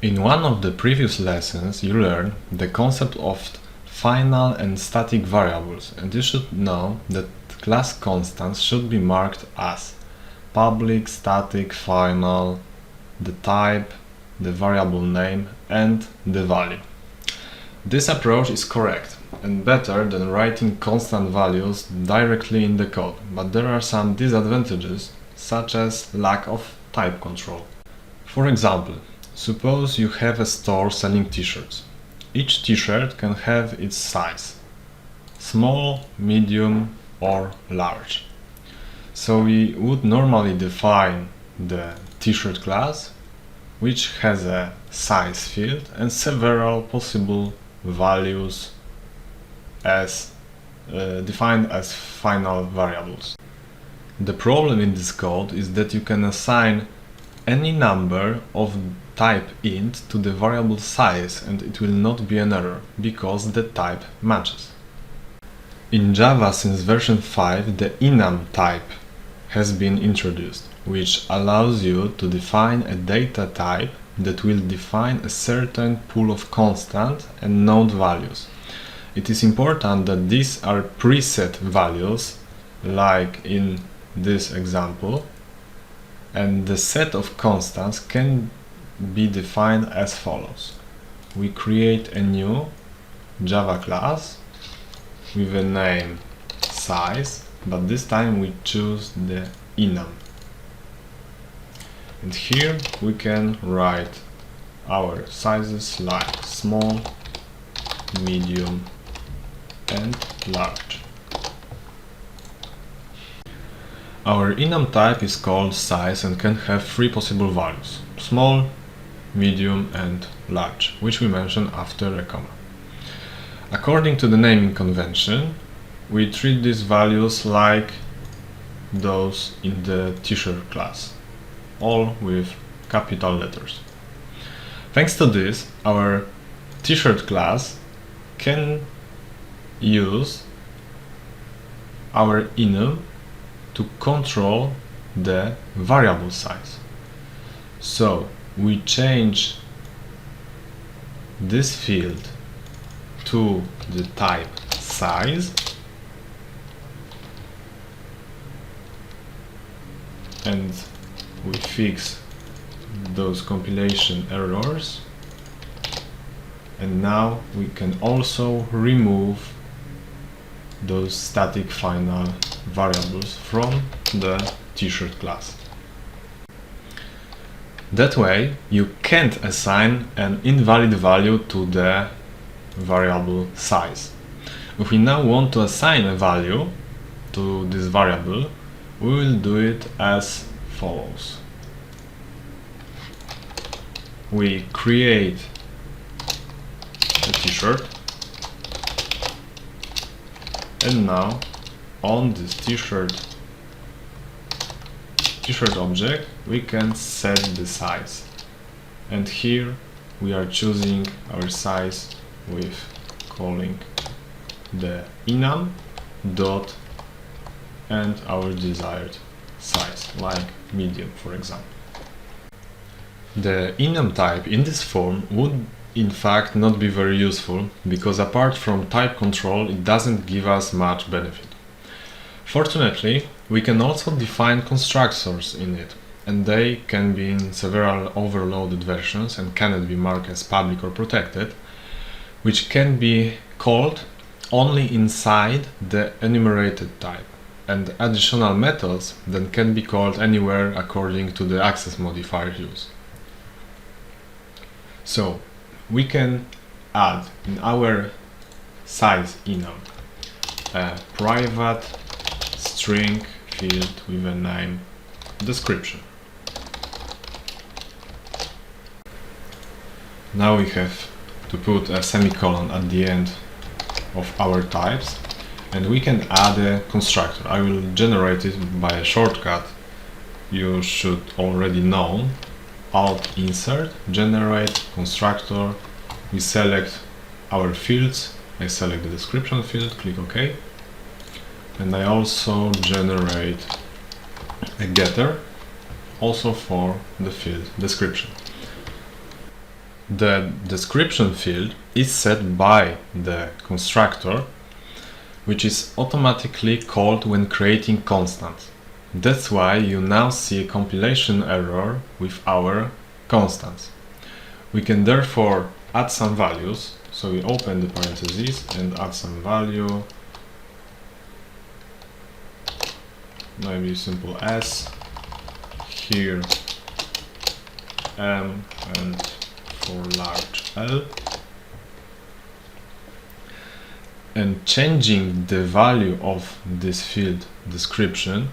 In one of the previous lessons you learned the concept of final and static variables, and you should know that class constants should be marked as public, static, final, the type, the variable name and the value. This approach is correct and better than writing constant values directly in the code, but there are some disadvantages such as lack of type control. For example, suppose you have a store selling t-shirts. Each t-shirt can have its size, small, medium or large. So we would normally define the t-shirt class, which has a size field and several possible values as defined as final variables. The problem in this code is that you can assign any number of type int to the variable size and it will not be an error because the type matches. In Java since version 5 the enum type has been introduced, which allows you to define a data type that will define a certain pool of constant and node values. It is important that these are preset values, like in this example, and the set of constants can be defined as follows. We create a new Java class with a name size, but this time we choose the enum. And here we can write our sizes like small, medium and large. Our enum type is called size and can have three possible values: small, medium and large, which we mention after a comma. According to the naming convention, we treat these values like those in the t-shirt class, all with capital letters. Thanks to this, our t-shirt class can use our enum to control the variable size. So we change this field to the type size and we fix those compilation errors, and now we can also remove those static final variables from the t-shirt class. That way you can't assign an invalid value to the variable size. If we now want to assign a value to this variable, we will do it as follows. We create a t-shirt, and now on this t-shirt object we can set the size, and here we are choosing our size with calling the enum dot and our desired size, like medium for example. The enum type in this form would in fact not be very useful, because apart from type control it doesn't give us much benefit. Fortunately, we can also define constructors in it, and they can be in several overloaded versions and cannot be marked as public or protected, which can be called only inside the enumerated type, and additional methods that can be called anywhere according to the access modifier used. So we can add in our size enum a private string field with a name description. Now we have to put a semicolon at the end of our types, and we can add a constructor. I will generate it by a shortcut you should already know. Alt insert, generate constructor. We select our fields. I select the description field, click OK, and I also generate a getter also for the field description. The description field is set by the constructor, which is automatically called when creating constants. That's why you now see a compilation error with our constants. We can therefore add some values, so we open the parentheses and add some value, maybe simple s, here m, and for large L. And changing the value of this field description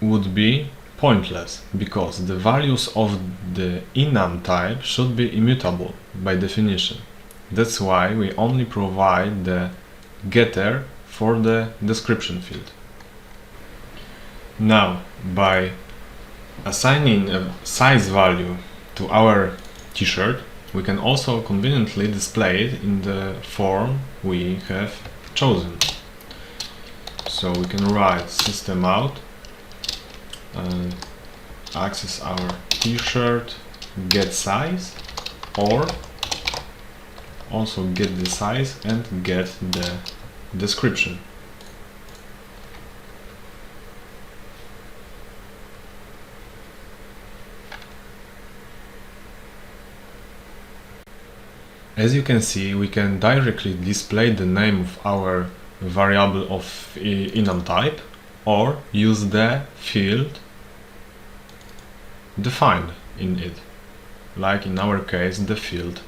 would be pointless, because the values of the enum type should be immutable by definition. That's why we only provide the getter for the description field. Now, by assigning a size value to our t-shirt, we can also conveniently display it in the form we have chosen. So we can write system out and access our t-shirt get size, or also get the size and get the description. As you can see, we can directly display the name of our variable of enum type, or use the field defined in it, like in our case the field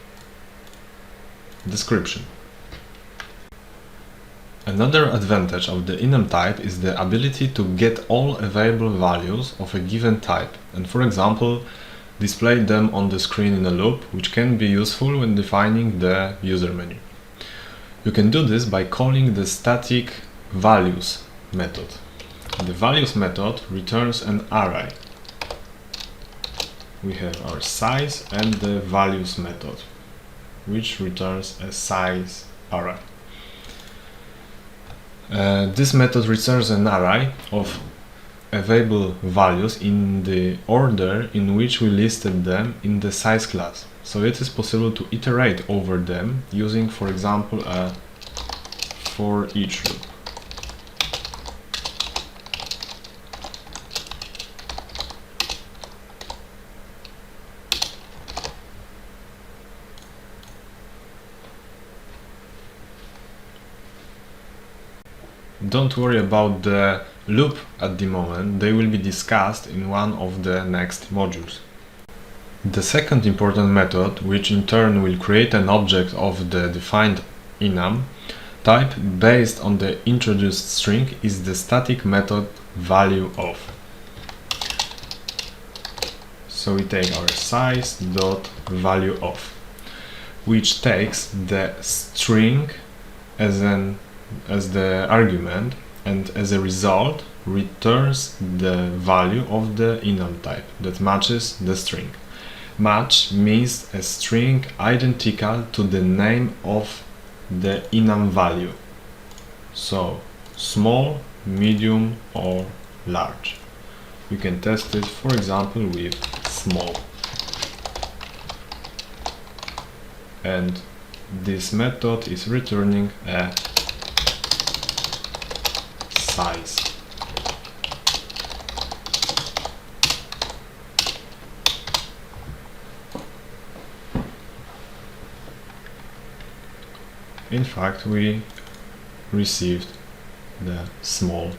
description. Another advantage of the enum type is the ability to get all available values of a given type, and for example display them on the screen in a loop, which can be useful when defining the user menu. You can do this by calling the static values method. The values method returns an array. We have our size and the values method, which returns a size array. This method returns an array of available values in the order in which we listed them in the size class. So it is possible to iterate over them using, for example, a for each loop. Don't worry about the loop at the moment, they will be discussed in one of the next modules. The second important method, which in turn will create an object of the defined enum type based on the introduced string, is the static method value_of. So we take our size dot value_of, which takes the string as the argument, and as a result returns the value of the enum type that matches the string. Match means a string identical to the name of the enum value, so small, medium or large. We can test it, for example, with small. And this method is returning a size. In fact, we received the small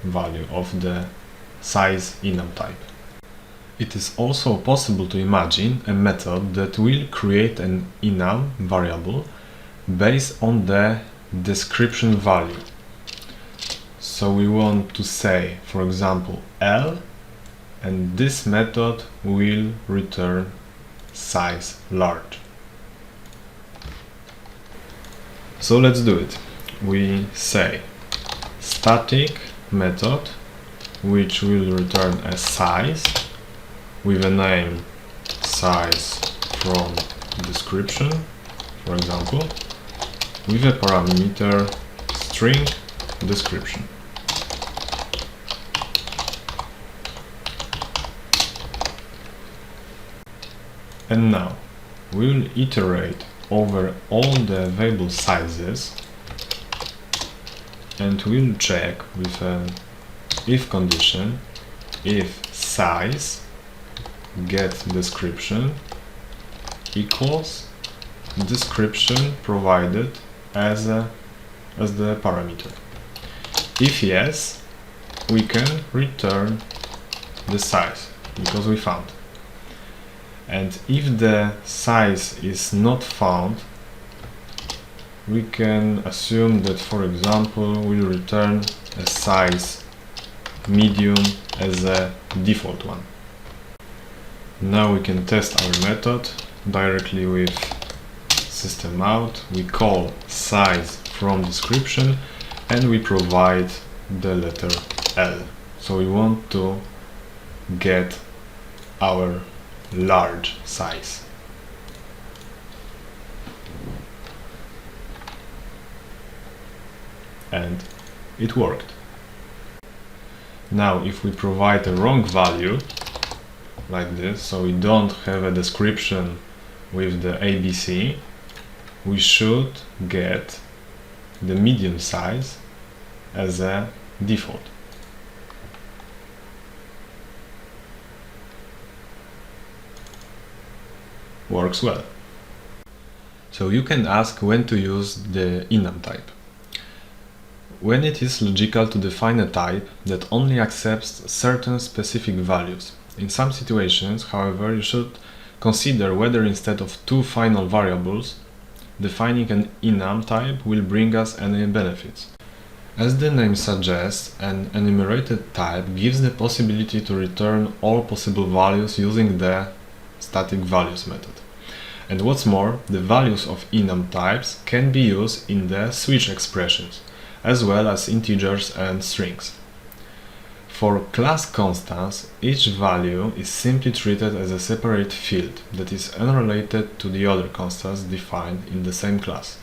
value of the size enum type. It is also possible to imagine a method that will create an enum variable based on the description value. So we want to say, for example, L, and this method will return size large. So let's do it. We say static method, which will return a size with a name size from description, for example, with a parameter string description. And now we'll iterate over all the available sizes and we'll check with an if condition if size get description equals description provided as the parameter. If yes, we can return the size because we found. And if the size is not found, we can assume that, for example, we'll return a size medium as a default one. Now we can test our method directly with system out. We call size from description and we provide the letter L. So we want to get our large size. And it worked. Now if we provide a wrong value like this, so we don't have a description with the ABC, we should get the medium size as a default. Works well. So you can ask when to use the enum type. When it is logical to define a type that only accepts certain specific values. In some situations, however, you should consider whether instead of two final variables, defining an enum type will bring us any benefits. As the name suggests, an enumerated type gives the possibility to return all possible values using the static values method. And what's more, the values of enum types can be used in the switch expressions, as well as integers and strings. For class constants, each value is simply treated as a separate field that is unrelated to the other constants defined in the same class.